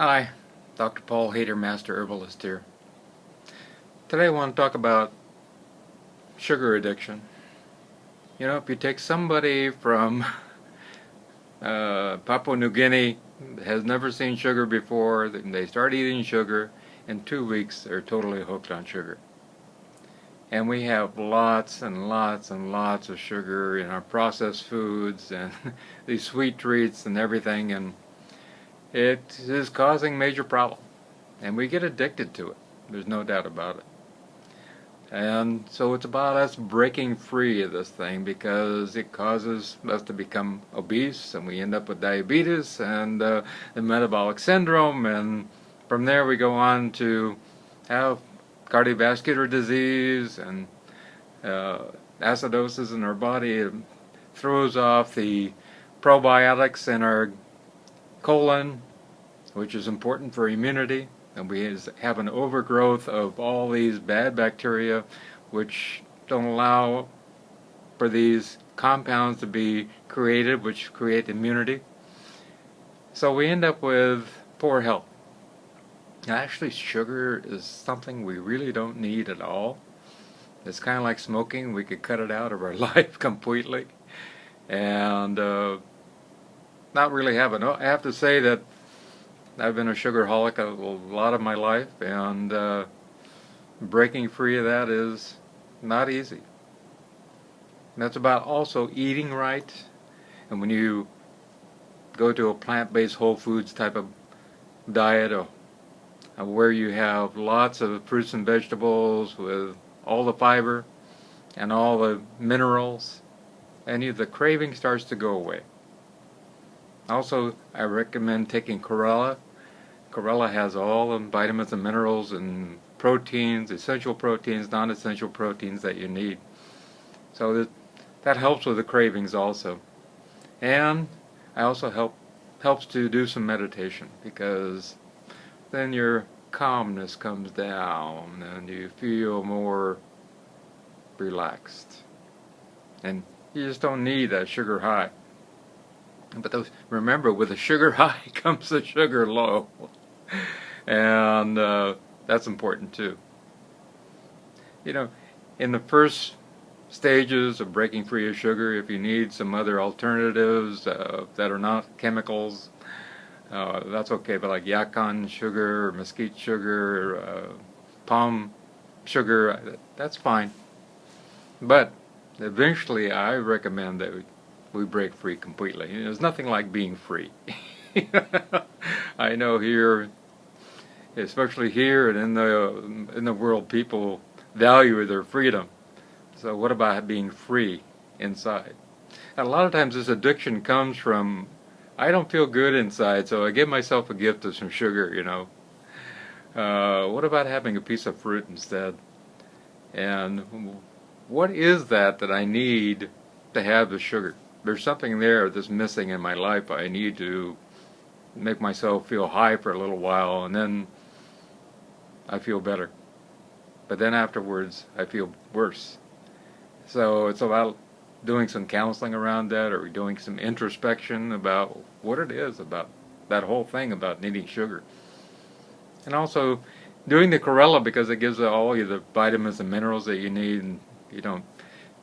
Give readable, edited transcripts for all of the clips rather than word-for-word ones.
Hi, Dr. Paul Haider, Master Herbalist here. Today I want to talk about sugar addiction. You know, if you take somebody from Papua New Guinea, has never seen sugar before, they start eating sugar, in 2 weeks they're totally hooked on sugar. And we have lots and lots and lots of sugar in our processed foods and these sweet treats and everything, and it is causing major problems. And we get addicted to it. There's no doubt about it. And so it's about us breaking free of this thing because it causes us to become obese, and we end up with diabetes and the metabolic syndrome, and from there we go on to have cardiovascular disease and acidosis in our body. It throws off the probiotics in our colon, which is important for immunity. And we have an overgrowth of all these bad bacteria which don't allow for these compounds to be created, which create immunity. So we end up with poor health. Actually, sugar is something we really don't need at all. It's kind of like smoking. We could cut it out of our life completely and not really have it. I have to say that I've been a sugarholic a lot of my life, and breaking free of that is not easy. And that's about also eating right. And when you go to a plant-based whole foods type of diet, or where you have lots of fruits and vegetables with all the fiber and all the minerals, and the craving starts to go away. Also, I recommend taking chlorella. Chlorella has all the vitamins and minerals and proteins, essential proteins, non-essential proteins that you need. So that helps with the cravings also. And I also helps to do some meditation, because then your calmness comes down and you feel more relaxed. And you just don't need that sugar high. But remember, with a sugar high comes a sugar low. And that's important too. You know, in the first stages of breaking free of sugar, if you need some other alternatives that are not chemicals, that's okay. But like yacon sugar, or mesquite sugar, palm sugar, that's fine. But eventually I recommend that we break free completely. There's nothing like being free. I know here, especially here and in the world, people value their freedom. So what about being free inside? And a lot of times this addiction comes from, I don't feel good inside, so I give myself a gift of some sugar, What about having a piece of fruit instead? And what is that I need to have the sugar? There's something there that's missing in my life. I need to make myself feel high for a little while, and then I feel better. But then afterwards, I feel worse. So it's about doing some counseling around that, or doing some introspection about what it is about that whole thing about needing sugar. And also doing the chlorella, because it gives all you the vitamins and minerals that you need, and you don't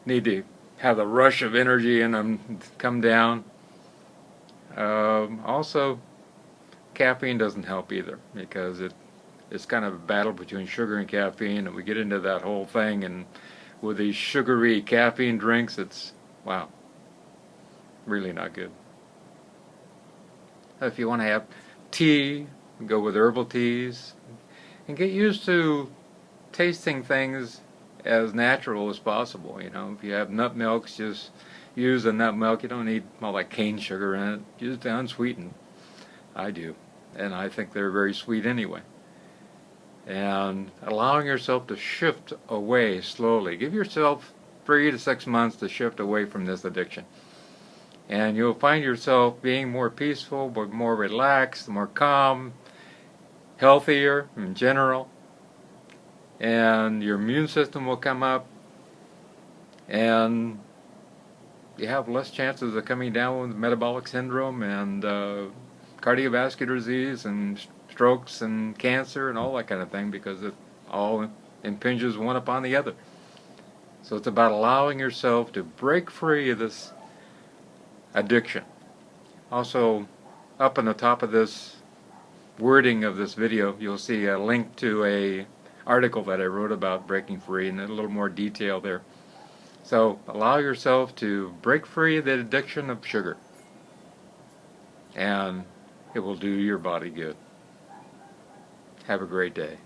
need to have the rush of energy in them come down. Also, caffeine doesn't help either, because it's kind of a battle between sugar and caffeine, and we get into that whole thing, and with these sugary caffeine drinks, it's, wow, really not good. If you want to have tea, go with herbal teas, and get used to tasting things as natural as possible. If you have nut milks, just use the nut milk. You don't need all that cane sugar in it. Use the unsweetened. I do, and I think they're very sweet anyway. And allowing yourself to shift away slowly. Give yourself 3 to 6 months to shift away from this addiction, and you'll find yourself being more peaceful, more relaxed, more calm, healthier in general. And your immune system will come up, and you have less chances of coming down with metabolic syndrome and cardiovascular disease and strokes and cancer and all that kind of thing, because it all impinges one upon the other. So it's about allowing yourself to break free of this addiction. Also, up on the top of this wording of this video, you'll see a link to a article that I wrote about breaking free, and a little more detail there. So allow yourself to break free of the addiction of sugar, and it will do your body good. Have a great day.